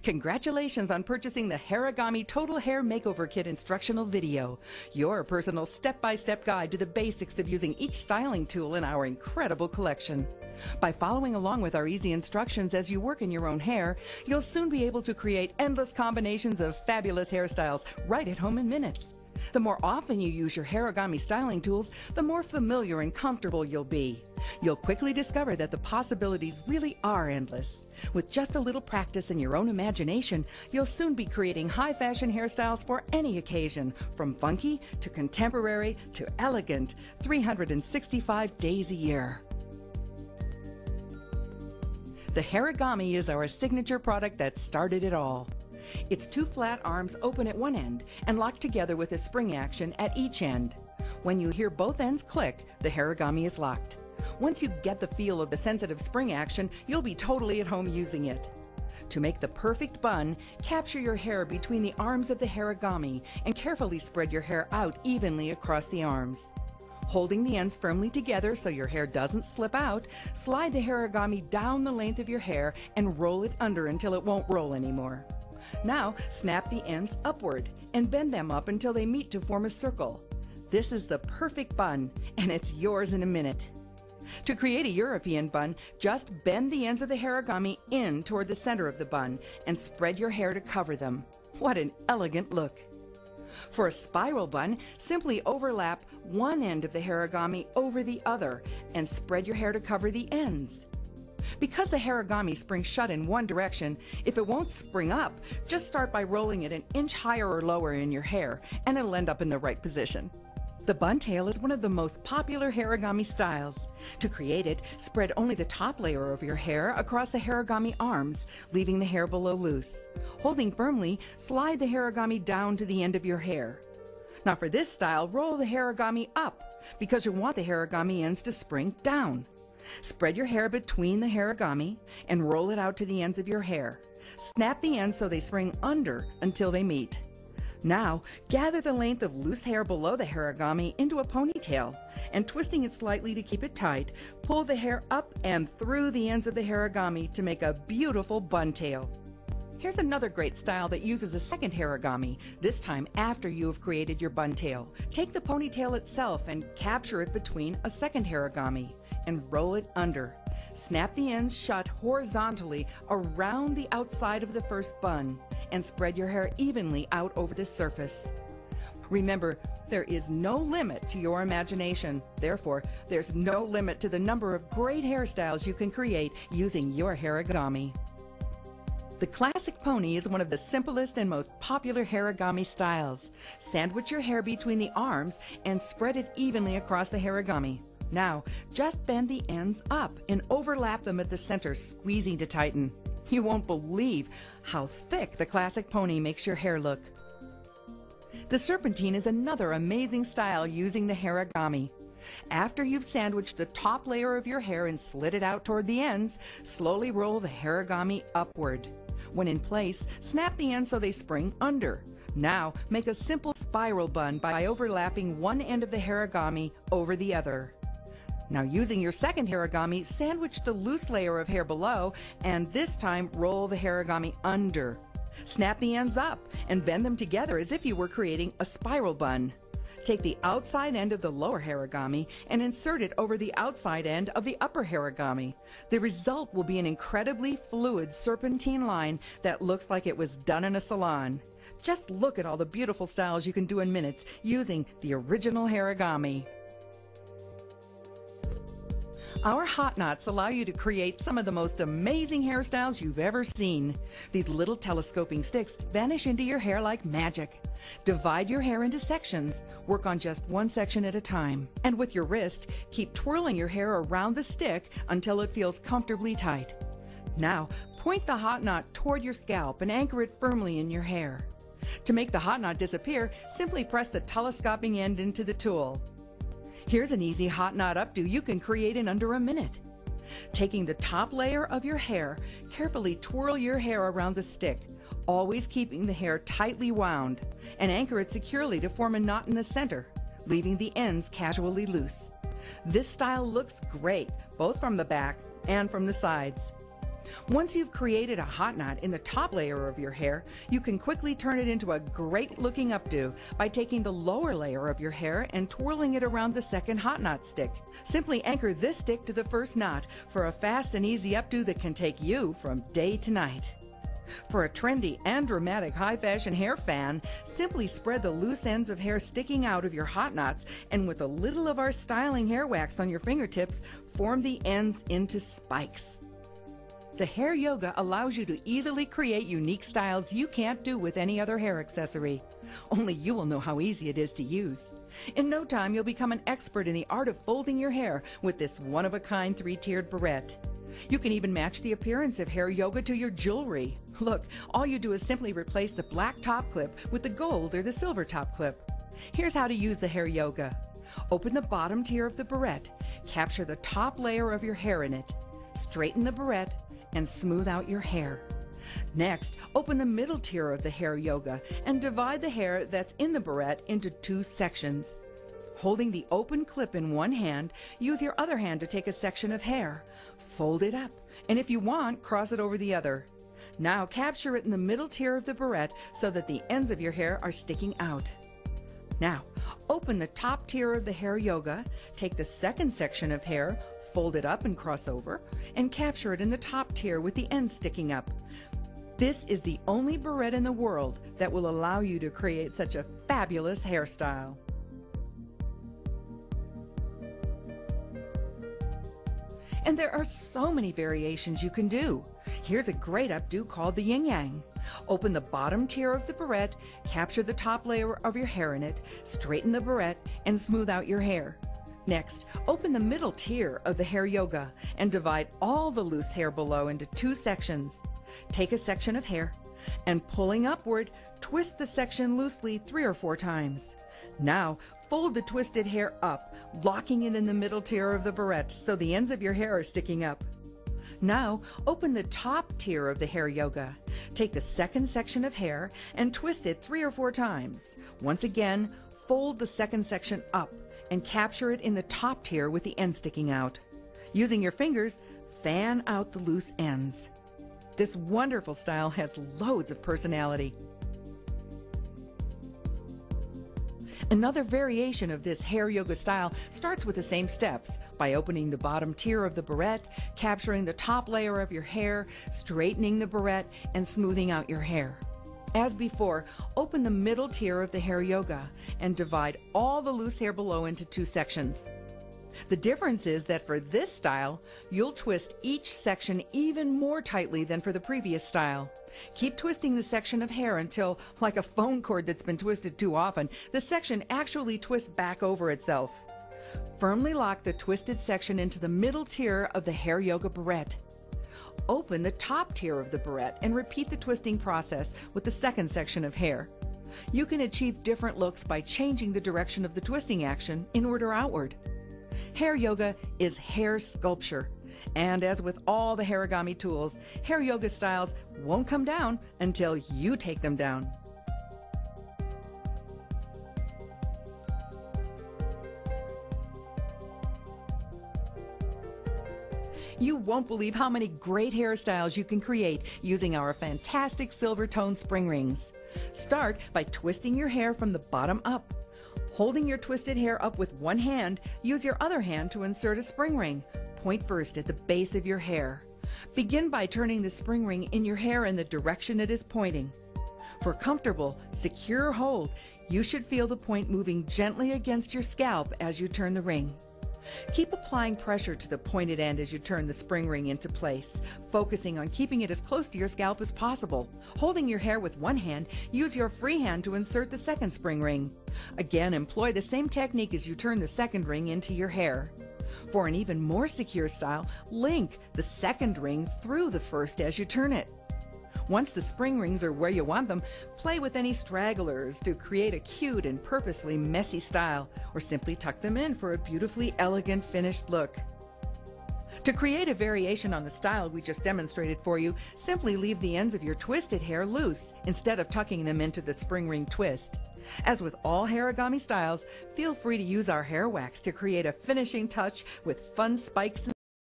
Congratulations on purchasing the Hieagami Total Hair Makeover Kit instructional video, your personal step-by-step guide to the basics of using each styling tool in our incredible collection. By following along with our easy instructions as you work in your own hair, you'll soon be able to create endless combinations of fabulous hairstyles right at home in minutes. The more often you use your Hieagami styling tools, the more familiar and comfortable you'll be. You'll quickly discover that the possibilities really are endless. With just a little practice in your own imagination, you'll soon be creating high-fashion hairstyles for any occasion, from funky to contemporary to elegant, 365 days a year. The Hieagami is our signature product that started it all. Its two flat arms open at one end and lock together with a spring action at each end. When you hear both ends click, the Hieagami is locked. Once you get the feel of the sensitive spring action, you'll be totally at home using it. To make the perfect bun, capture your hair between the arms of the Hieagami and carefully spread your hair out evenly across the arms. Holding the ends firmly together so your hair doesn't slip out, slide the Hieagami down the length of your hair and roll it under until it won't roll anymore. Now, snap the ends upward and bend them up until they meet to form a circle. This is the perfect bun, and it's yours in a minute. To create a European bun, just bend the ends of the Hieagami in toward the center of the bun and spread your hair to cover them. What an elegant look! For a spiral bun, simply overlap one end of the Hieagami over the other and spread your hair to cover the ends. Because the Hieagami springs shut in one direction, if it won't spring up, just start by rolling it an inch higher or lower in your hair and it'll end up in the right position. The bun tail is one of the most popular Hieagami styles. To create it, spread only the top layer of your hair across the Hieagami arms, leaving the hair below loose. Holding firmly, slide the Hieagami down to the end of your hair. Now for this style, roll the Hieagami up because you want the Hieagami ends to spring down. Spread your hair between the Hieagami and roll it out to the ends of your hair. Snap the ends so they spring under until they meet. Now, gather the length of loose hair below the Hieagami into a ponytail, and twisting it slightly to keep it tight, pull the hair up and through the ends of the Hieagami to make a beautiful bun tail. Here's another great style that uses a second Hieagami, this time after you have created your bun tail. Take the ponytail itself and capture it between a second Hieagami and roll it under. Snap the ends shut horizontally around the outside of the first bun and spread your hair evenly out over the surface. Remember, there is no limit to your imagination. Therefore, there's no limit to the number of great hairstyles you can create using your Hieagami. The classic pony is one of the simplest and most popular Hieagami styles. Sandwich your hair between the arms and spread it evenly across the Hieagami. Now, just bend the ends up and overlap them at the center, squeezing to tighten. You won't believe how thick the classic pony makes your hair look. The serpentine is another amazing style using the Hieagami. After you've sandwiched the top layer of your hair and slid it out toward the ends, slowly roll the Hieagami upward. When in place, snap the ends so they spring under. Now, make a simple spiral bun by overlapping one end of the Hieagami over the other. Now, using your second Hieagami, sandwich the loose layer of hair below and this time roll the Hieagami under. Snap the ends up and bend them together as if you were creating a spiral bun. Take the outside end of the lower Hieagami and insert it over the outside end of the upper Hieagami. The result will be an incredibly fluid serpentine line that looks like it was done in a salon. Just look at all the beautiful styles you can do in minutes using the original Hieagami. Our hot knots allow you to create some of the most amazing hairstyles you've ever seen. These little telescoping sticks vanish into your hair like magic. Divide your hair into sections. Work on just one section at a time. And with your wrist, keep twirling your hair around the stick until it feels comfortably tight. Now, point the hot knot toward your scalp and anchor it firmly in your hair. To make the hot knot disappear, simply press the telescoping end into the tool. Here's an easy hot knot updo you can create in under a minute. Taking the top layer of your hair, carefully twirl your hair around the stick, always keeping the hair tightly wound, and anchor it securely to form a knot in the center, leaving the ends casually loose. This style looks great, both from the back and from the sides. Once you've created a hot knot in the top layer of your hair, you can quickly turn it into a great looking updo by taking the lower layer of your hair and twirling it around the second hot knot stick. Simply anchor this stick to the first knot for a fast and easy updo that can take you from day to night. For a trendy and dramatic high fashion hair fan, simply spread the loose ends of hair sticking out of your hot knots and with a little of our styling hair wax on your fingertips, form the ends into spikes. The Hair Yoga allows you to easily create unique styles you can't do with any other hair accessory. Only you will know how easy it is to use. In no time, you'll become an expert in the art of folding your hair with this one-of-a-kind three-tiered barrette. You can even match the appearance of Hair Yoga to your jewelry. Look, all you do is simply replace the black top clip with the gold or the silver top clip. Here's how to use the Hair Yoga. Open the bottom tier of the barrette, capture the top layer of your hair in it, straighten the barrette, and smooth out your hair. Next, open the middle tier of the Hair Yoga and divide the hair that's in the barrette into two sections. Holding the open clip in one hand, use your other hand to take a section of hair. Fold it up, and if you want, cross it over the other. Now capture it in the middle tier of the barrette so that the ends of your hair are sticking out. Now, open the top tier of the Hair Yoga, take the second section of hair, fold it up and cross over, and capture it in the top tier with the ends sticking up. This is the only barrette in the world that will allow you to create such a fabulous hairstyle. And there are so many variations you can do. Here's a great updo called the Yin Yang. Open the bottom tier of the barrette, capture the top layer of your hair in it, straighten the barrette, and smooth out your hair. Next, open the middle tier of the Hair Yoga and divide all the loose hair below into two sections. Take a section of hair and pulling upward, twist the section loosely 3 or 4 times. Now, fold the twisted hair up, locking it in the middle tier of the barrette so the ends of your hair are sticking up. Now, open the top tier of the Hair Yoga. Take the second section of hair and twist it 3 or 4 times. Once again, fold the second section up and capture it in the top tier with the end sticking out. Using your fingers, fan out the loose ends. This wonderful style has loads of personality. Another variation of this Hair Yoga style starts with the same steps by opening the bottom tier of the barrette, capturing the top layer of your hair, straightening the barrette, and smoothing out your hair. As before, open the middle tier of the Hair Yoga and divide all the loose hair below into two sections. The difference is that for this style, you'll twist each section even more tightly than for the previous style. Keep twisting the section of hair until, like a phone cord that's been twisted too often, the section actually twists back over itself. Firmly lock the twisted section into the middle tier of the Hair Yoga barrette. Open the top tier of the barrette and repeat the twisting process with the second section of hair. You can achieve different looks by changing the direction of the twisting action in order outward. Hair Yoga is hair sculpture. And as with all the Hierogami tools, Hair Yoga styles won't come down until you take them down. You won't believe how many great hairstyles you can create using our fantastic silver tone spring rings. Start by twisting your hair from the bottom up. Holding your twisted hair up with one hand, use your other hand to insert a spring ring. Point first at the base of your hair. Begin by turning the spring ring in your hair in the direction it is pointing. For comfortable, secure hold, you should feel the point moving gently against your scalp as you turn the ring. Keep applying pressure to the pointed end as you turn the spring ring into place, focusing on keeping it as close to your scalp as possible. Holding your hair with one hand, use your free hand to insert the second spring ring. Again, employ the same technique as you turn the second ring into your hair. For an even more secure style, link the second ring through the first as you turn it. Once the spring rings are where you want them, play with any stragglers to create a cute and purposely messy style, or simply tuck them in for a beautifully elegant finished look. To create a variation on the style we just demonstrated for you, simply leave the ends of your twisted hair loose instead of tucking them into the spring ring twist. As with all Hierogami styles, feel free to use our hair wax to create a finishing touch with fun spikes and